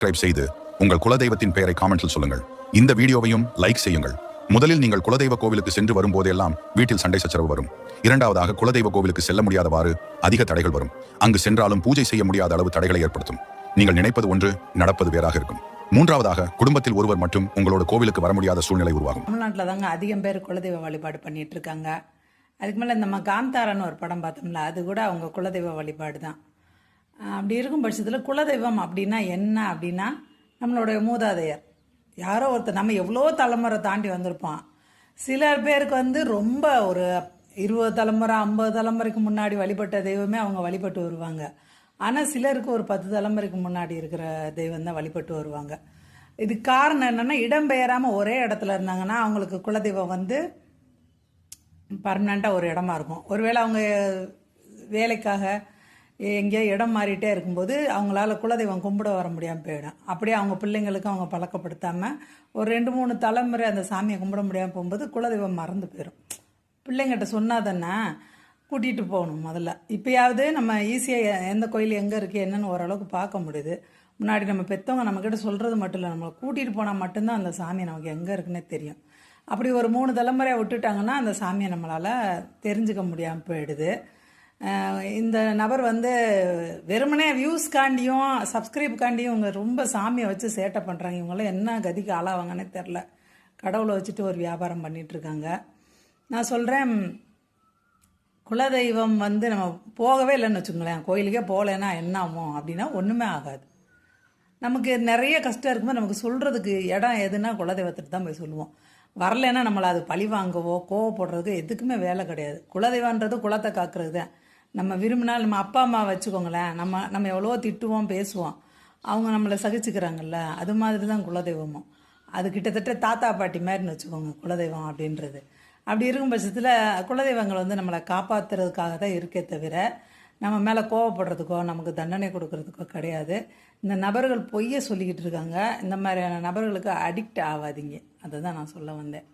Subscribe செய்து உங்கள் குலதெய்வத்தின் பெயரை காமெண்ட்ஸில் சொல்லுங்கள். இந்த வீடியோவையும் லைக் செய்யுங்கள். முதலில் நீங்கள் குலதெய்வ கோவிலுக்கு சென்று வரும்போதெல்லாம் வீட்டில் சண்டை சச்சரவு வரும். இரண்டாவதாக குலதெய்வ கோவிலுக்கு செல்ல முடியாதவாறு அதிக தடைகள் வரும். அங்கு சென்றாலும் பூஜை செய்ய முடியாத அளவு தடைகளை ஏற்படுத்தும். நீங்கள் நினைப்பது ஒன்று, நடப்பது வேறாக இருக்கும். மூன்றாவதாக குடும்பத்தில் ஒருவர் மட்டும் உங்களோட கோவிலுக்கு வர முடியாத சூழ்நிலை உருவாகும். தமிழ்நாட்டில் தாங்க அதிகம் பேர் குலதெய்வ வழிபாடு பண்ணிட்டு இருக்காங்க. அதுக்கு மேலே நம்ம காந்தாரான்னு ஒரு படம் பார்த்தோம்ல, அது கூட அவங்க குலதெய்வ வழிபாடு தான். அப்படி இருக்கும் பட்சத்தில் குலதெய்வம் அப்படின்னா என்ன அப்படின்னா, நம்மளுடைய மூதாதையர் யாரோ ஒருத்தர், நம்ம எவ்வளோ தலைமுறை தாண்டி வந்திருப்போம். சில பேருக்கு ரொம்ப ஒரு 20 தலைமுறை 50 தலைமுறைக்கு முன்னாடி வழிபட்ட தெய்வமே அவங்க வழிபட்டு வருவாங்க. ஆனால் சிலருக்கு ஒரு 10 தலைமுறைக்கு முன்னாடி இருக்கிற தெய்வம் தான் வழிபட்டு வருவாங்க. இது காரணம் என்னென்னா, இடம்பெயராமல் ஒரே இடத்துல இருந்தாங்கன்னா அவங்களுக்கு குலதெய்வம் பர்மனெண்ட்டாக ஒரு இடமா இருக்கும். ஒருவேளை அவங்க வேலைக்காக எங்கேயோ இடம் மாறிட்டே இருக்கும்போது அவங்களால குலதெய்வம் கும்பிட வர முடியாமல் போயிடும். அப்படியே அவங்க பிள்ளைங்களுக்கும் அவங்க பழக்கப்படுத்தாமல் ஒரு 2-3 தலைமுறை அந்த சாமியை கும்பிட முடியாமல் போகும்போது குலதெய்வம் மறந்து போயிடும். பிள்ளைங்கிட்ட சொன்னால் தானே கூட்டிகிட்டு போகணும். முதல்ல இப்போயாவது நம்ம ஈஸியாக எந்த கோயில் எங்கே இருக்குது என்னென்னு ஓரளவுக்கு பார்க்க முடியுது. முன்னாடி நம்ம பெற்றவங்க நம்மக்கிட்ட சொல்கிறது மட்டும் இல்லை, நம்மளை கூட்டிகிட்டு போனால் மட்டும்தான் அந்த சாமி நமக்கு எங்கே இருக்குன்னே தெரியும். அப்படி ஒரு 3 தலைமுறையை விட்டுட்டாங்கன்னா அந்த சாமியை நம்மளால் தெரிஞ்சுக்க முடியாமல் போயிடுது. இந்த நபர் வெறுமனே வியூஸ்காண்டியும் சப்ஸ்கிரைப்காண்டியும் இவங்க ரொம்ப சாமியை வச்சு சேட்டை பண்ணுறாங்க. இவங்களாம் என்ன கதிக்கு ஆளாவாங்கன்னே தெரில. கடவுளை வச்சுட்டு ஒரு வியாபாரம் பண்ணிகிட்ருக்காங்க. நான் சொல்கிறேன், குலதெய்வம் நம்ம போகவே இல்லைன்னு வச்சுக்கோங்களேன், கோயிலுக்கே போகலைன்னா என்ன ஆகும் அப்படின்னா ஒன்றுமே ஆகாது. நமக்கு நிறைய கஷ்டம் இருக்கும்போது நமக்கு சொல்கிறதுக்கு இடம் எதுனா குலதெய்வத்துக்கு தான் போய் சொல்லுவோம். வரலைன்னா நம்மளை அது பழி வாங்கவோ கோவப்படுறதுக்கு எதுக்குமே வேலை கிடையாது. குலதெய்வன்றது குலத்தை காக்கிறது தான். நம்ம விரும்பினால் நம்ம அப்பா அம்மா வச்சுக்கோங்களேன், நம்ம எவ்வளோ திட்டுவோம் பேசுவோம், அவங்க நம்மளை சகிச்சுக்கிறாங்கல்ல, அது மாதிரி தான் குலதெய்வமும். அது கிட்டத்தட்ட தாத்தா பாட்டி மாதிரின்னு வச்சுக்கோங்க குலதெய்வம் அப்படின்றது. அப்படி இருக்கும் பட்சத்தில் குலதெய்வங்கள் நம்மளை காப்பாற்றுறதுக்காக தான் இருக்கே தவிர நம்ம மேலே கோவப்படுறதுக்கோ நமக்கு தண்டனை கொடுக்கறதுக்கோ கிடையாது. இந்த நபர்கள் பொய்யை சொல்லிக்கிட்டு இருக்காங்க. இந்த மாதிரியான நபர்களுக்கு அடிக்ட் ஆகாதீங்க. அதை தான் நான் சொல்ல வந்தேன்.